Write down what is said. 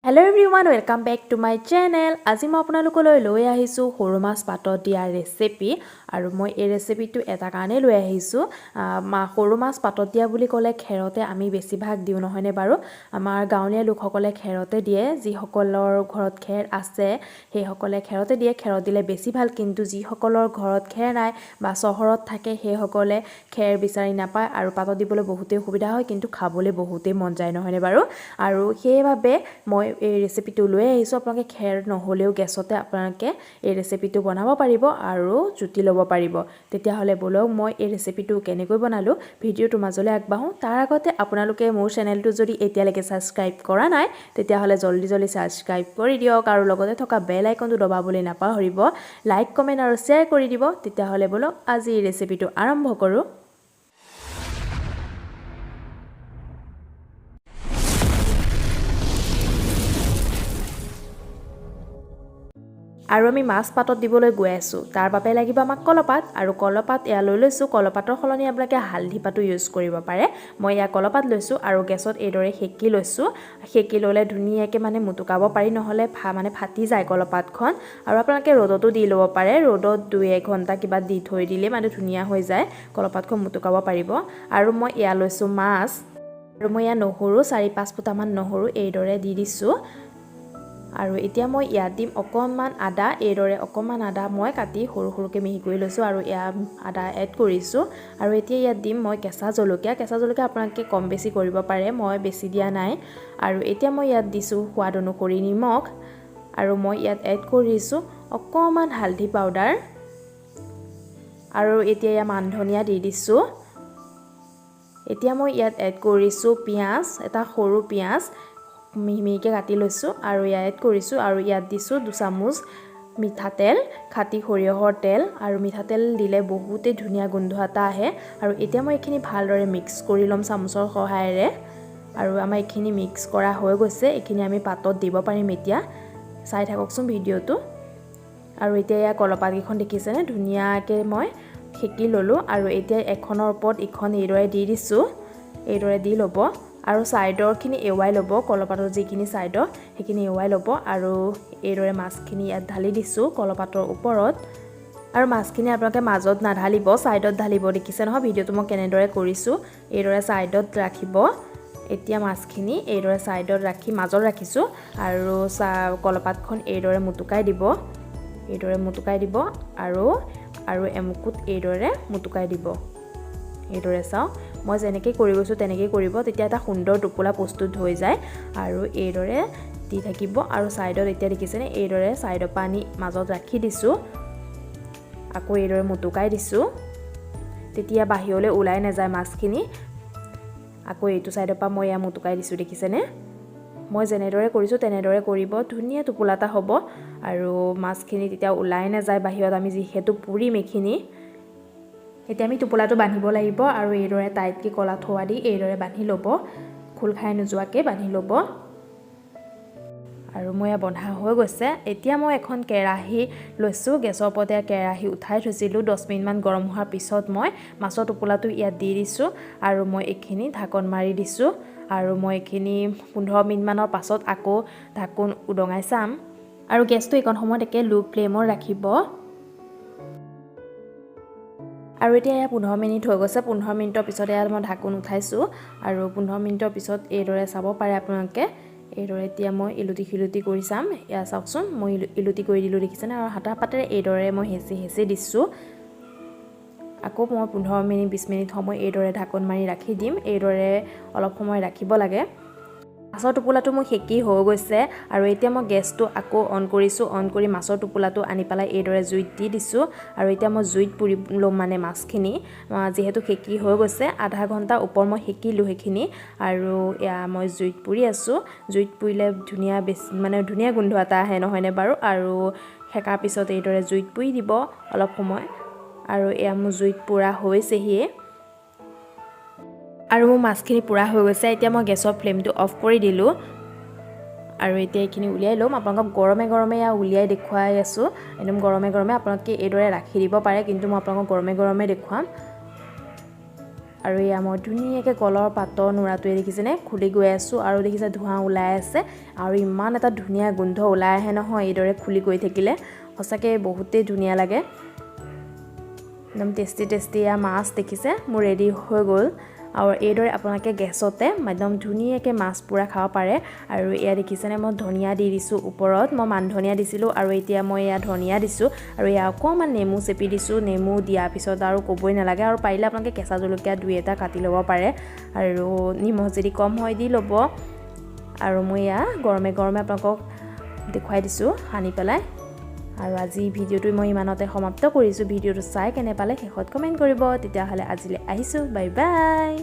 Hello everyone, welcome back to my channel. আজি মই আপোনালোকলৈ লৈ আহিছো সৰু মাছ পাতত দিয়া ৰেচিপি আৰু মই এই ৰেচিপিটো এটা কাৰণে লৈ আহিছো সৰু মাছ পাতত দিয়া বুলি ক'লে খেৰতে আমি বেছিভাগ দিও নহয়নে বাৰু আমাৰ গাঁৱলীয়া লোকসকলে খেৰতে দিয়ে যিসকলৰ ঘৰত খেৰ আছে সেইসকলে খেৰতে দিয়ে খেৰত দিলে বেছি ভাল কিন্তু যিসকলৰ ঘৰত খেৰ নাই বা চহৰত থাকে সেইসকলে খেৰ বিচাৰি নাপায় আৰু পাতত দিবলৈ বহুতেই সুবিধা হয় কিন্তু খাবলৈ বহুতেই মন যায় নহয়নে বাৰু আৰু সেইভাবে মই এই ৰেচিপিটো লৈ আহিছো আপোনালোকে খেৰ নহলেও গেছতে আপোনালোকে এই ৰেচিপিটো বনাব পাৰিব আৰু জুতি ল'ব পাৰিব তেতিয়া হলে বলক মই এই ৰেচিপিটো কেনেকৈ বনালো ভিডিওটো মাজলৈ আগবাঢ়ো তাৰ আগতে আপোনালোকে মোৰ চেনেলটো যদি এতিয়ালৈকে সাবস্ক্ৰাইব কৰা নাই তেতিয়া হলে জলদি সাবস্ক্ৰাইব কৰি দিয়ক আৰু লগতে থকা বেল আইকনটো দবাবলৈ নাপাহৰিব লাইক কমেন্ট আৰু শেয়াৰ কৰি দিব তেতিয়া হলে বলক আজি এই ৰেচিপিটো আৰম্ভ কৰো আৰু আমি মাছ পাতত দিবলৈ গৈ আছো তাৰ বাবে লাগিব আমাক কলপাত আৰু কলপাত এয়া লৈ লৈছো কলপাতৰ খলনি আপোনালোকে হালধি পাতো ইউজ কৰিব পাৰে মই এয়া কলপাত লৈছো আৰু গেছত এইদৰে হেকি লৈছো হেকি ললে ধুনীয়াকৈ মানে মুটুকাব পাৰি নহলে মানে ফাটি যায় কলপাতখন আৰু আপোনালোকে ৰ'দতো দি ল'ব পাৰে ৰ'দত 2-1 ঘণ্টা কিবা দি থৈ দিলে মানে ধুনীয়া হৈ যায় কলপাতখন মুটুকাব পাৰিব আৰু মই এয়া লৈছো মাছ আৰু মই এয়া নহৰু 4-5 ফুটামান নহৰু এইদৰে দি দিছো আৰু এতিয়া মই ইয়াত দিম অকণমান আদা এইদৰে অকণমান আদা মই কাটি সৰু সৰুকৈ মিহি কৰি লৈছো আৰু ইয়া আদা এড কৰিছো আৰু এতিয়া ইয়াত দিম মই কেঁচা জলকীয়া আপোনালোকে কম বেছি কৰিব পাৰে মই বেছি দিয়া নাই আৰু এতিয়া মই ইয়াত দিছো সোৱাদ অনুসৰি নিমখ আৰু মই ইয়াত এড কৰিছো অকণমান হালধি পাউডাৰ আৰু এতিয়া ইয়া মান ধনিয়া দি দিছো এতিয়া মই ইয়াত এড কৰিছো পিয়াজ এটা সৰু পিয়াজ মিহিমিহিকে কাটি লৈছো আৰু ইয়া এড কৰিছো আৰু ইয়াত দিছো 2 চামুচ মিঠাতেল খাটি সৰিয়হৰ তেল আৰু মিঠাতেল দিলে বহুতে ধুনীয়া গোন্ধ এটা আহে আৰু এতিয়া মই এখিনি ভালদৰে মিক্স কৰি লম চামুচৰ সহায়েৰে আৰু আমাৰ এখিনি মিক্স কৰা হৈ গৈছে এখিনি আমি পাতত দিব পাৰিম এতিয়া চাই থাককচোন ভিডিওটো আৰু এতিয়া ইয়া কলপাত কিখন দেখিছেনে ধুনীয়াকৈ মই হেকি ললো আৰু এতিয়া এখনৰ ওপৰত ইখন এইদৰে দি দিছো এইদৰে দি ল'ব আৰু সাইডৰ খিনি এৱাই ল'ব কলপাতৰ যিখিনি সাইডৰ হেখিনি এৱাই ল'ব আৰু এইদৰে মাছখিনি ইয়াত ঢালি দিছো কলপাতৰ ওপৰত আৰু মাছখিনি আপোনালোকে মাজত নাঢালিব সাইডত ঢালিব দেখিছে নহয় ভিডিওটো মই কেনেদৰে কৰিছো এইদৰে সাইডত ৰাখিব এতিয়া মাছখিনি এইদৰে সাইডত ৰাখি মাজত ৰাখিছো আৰু কলপাতখন এইদৰে মুটুকাই দিব আৰু এমুকুত এইদৰে মুটুকাই দিব এইদৰে চাও মই যেনেকৈ কৰি গৈছো তেনেকৈ কৰিব তেতিয়া এটা সুন্দৰ টোপোলা প্ৰস্তুত হৈ যায় আৰু এইদৰে দি থাকিব আৰু সাইডত এতিয়া দেখিছেনে এইদৰে সাইডৰ পানী মাজত ৰাখি দিছো আকৌ এইদৰে মুটুকাই দিছো তেতিয়া বাহিৰলৈ ওলাই নাযায় মাছখিনি আকৌ এইটো সাইডৰ পৰা মই মুটুকাই দিছো দেখিছেনে মই যেনেদৰে কৰিছো তেনেদৰে কৰিব ধুনীয়া টোপোলা এটা হ'ব আৰু মাছখিনি তেতিয়া ওলাই নাযায় বাহিৰত আমি যিহেতু পুৰি মেখিনি এতিয়া আমি টোপোলাটো বান্ধিব লাগিব আৰু এইদৰে টাইটকৈ কলা থোৱা দি এইদৰে বান্ধি ল'ব খুল খাই নোযোৱাকৈ বান্ধি ল'ব আৰু মই বন্ধা হৈ গৈছে এতিয়া মই এখন কেৰাহী লৈছো গেছৰ ওপৰতে কেৰাহী উঠাই থৈছিলো 10 মিনিট মান গৰম হোৱাৰ পিছত মই মাছৰ টোপোলাটো ইয়াত দি দিছো আৰু মই এখিনি ঢাকন মাৰি দিছো আৰু মই এখিনি 15 মিনিট মানৰ পাছত আকৌ ঢাকন উডঙাই চাম আৰু গেছটো এইকণ সময়ত একে লো ফ্লেমত ৰাখিব আৰু এতিয়া 15 মিনিট হৈ গৈছে 15 মিনিটৰ পিছত মই ঢাকন উঠাইছো আৰু 15 মিনিটৰ পিছত এইদৰে চাব পাৰে আপোনালোকে এইদৰে এতিয়া মই ইলুটি কৰি চাম ইয়া চাওকচোন মই ইলুটি কৰি দিলো দেখিছেনে আৰু হাতা পাতেৰে এইদৰে মই হেঁচি দিছো আকৌ মই 15 মিনিট 20 মিনিট সময় এইদৰে ঢাকন মাৰি ৰাখি দিম এইদৰে অলপ সময় ৰাখিব লাগে মাছৰ টোপোলাটো মই হেকি হৈ গৈছে আৰু এতিয়া মই গেছটো আকৌ অন কৰিছো অন কৰি মাছৰ টোপোলাটো আনি পেলাই এইদৰে জুইত দি দিছো আৰু এতিয়া মই জুইত পুৰি লম মানে মাছখিনি যেহেতু হেকি হৈ গৈছে আধা ঘণ্টা ওপৰ মই হেকিলো হেখিনি আৰু এয়া মই জুইত পুৰি আছো জুইত পুৰিলে ধুনীয়া গোন্ধ এটা আহে নহয়নে বাৰু আৰু হেকাৰ পিছত এইদৰে জুইত পুৰি দিব অলপ সময় আৰু এয়া মোৰ জুইত পুৰা হৈছেহি আৰু মোৰ মাছখিনি পুৰা হৈ গৈছে এতিয়া মই গেছৰ ফ্লেমটো অফ কৰি দিলো আৰু এতিয়া এইখিনি উলিয়াই লম আপোনালোকক গৰমে ইয়া উলিয়াই দেখুৱাই আছো একদম গৰমে আপোনালোকে এইদৰে ৰাখি দিব পাৰে কিন্তু মই আপোনালোকক গৰমে দেখুৱাম আৰু এয়া মই ধুনীয়াকৈ কলৰ পাতৰ নুৰাটোৱে দেখিছেনে খুলি গৈ আছোঁ আৰু দেখিছে ধোঁৱা ওলাই আছে আৰু ইমান এটা ধুনীয়া গোন্ধ ওলাই আহে নহয় এইদৰে খুলি গৈ থাকিলে সঁচাকৈ বহুতেই ধুনীয়া লাগে একদম টেষ্টি মাছ দেখিছে মোৰ ৰেডি হৈ গ'ল আৰু এইদৰে আপোনালোকে গেছতে একদম ধুনীয়াকৈ মাছ পুৰা খাব পাৰে আৰু এয়া দেখিছেনে মই ধনিয়া দি দিছোঁ ওপৰত মই মান ধনিয়া দিছিলোঁ আৰু এতিয়া মই এয়া ধনিয়া দিছোঁ আৰু এয়া অকণমান নেমু চেপি দিছোঁ নেমু দিয়াৰ পিছত আৰু ক'বই নালাগে আৰু পাৰিলে আপোনালোকে কেঁচা জলকীয়া 2-এটা কাটি ল'ব পাৰে আৰু নিমখ যদি কম হয় দি ল'ব আৰু মই এয়া গৰমে আপোনালোকক দেখুৱাই দিছোঁ সানি পেলাই আৰু আজি ভিডিঅ'টো মই ইমানতে সমাপ্ত কৰিছোঁ ভিডিঅ'টো চাই কেনে পালে শেষত কমেণ্ট কৰিব তেতিয়াহ'লে আজিলৈ আহিছোঁ বাই বাই